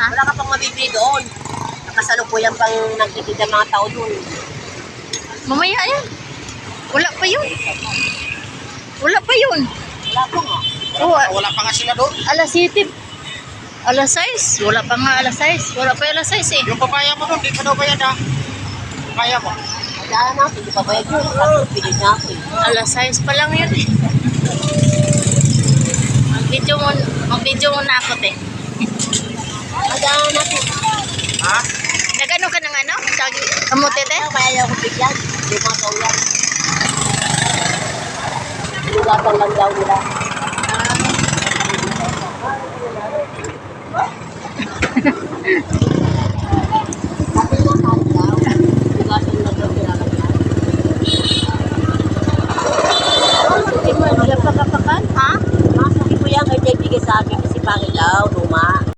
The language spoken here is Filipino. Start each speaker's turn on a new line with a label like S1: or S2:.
S1: Ha?
S2: Wala ka pang mabibili doon. Nakasalukuyan pang nagtitinda mga tao doon.
S1: Mamaya yan. Wala pa yun. Wala pa yun.
S2: Wala pa nga.
S1: Wala
S3: pa nga sila doon.
S1: Alas 7. Alas 6. Wala pa nga alas 6. Wala pa yung alas 6 eh.
S3: Yung papaya mo doon, di pa daw bayad ah. Papaya mo.
S2: Kaya natin, di pa ba yun? Tapos pinig na ako eh.
S1: Alas 6 pa lang yun eh. Mag-video muna ako te.
S2: Kaya natin.
S3: Ha?
S1: Nagano ka ng ano? Kamote te?
S2: Kaya ako bigyan. Di mga kaulan. Lugatan lang daw nila.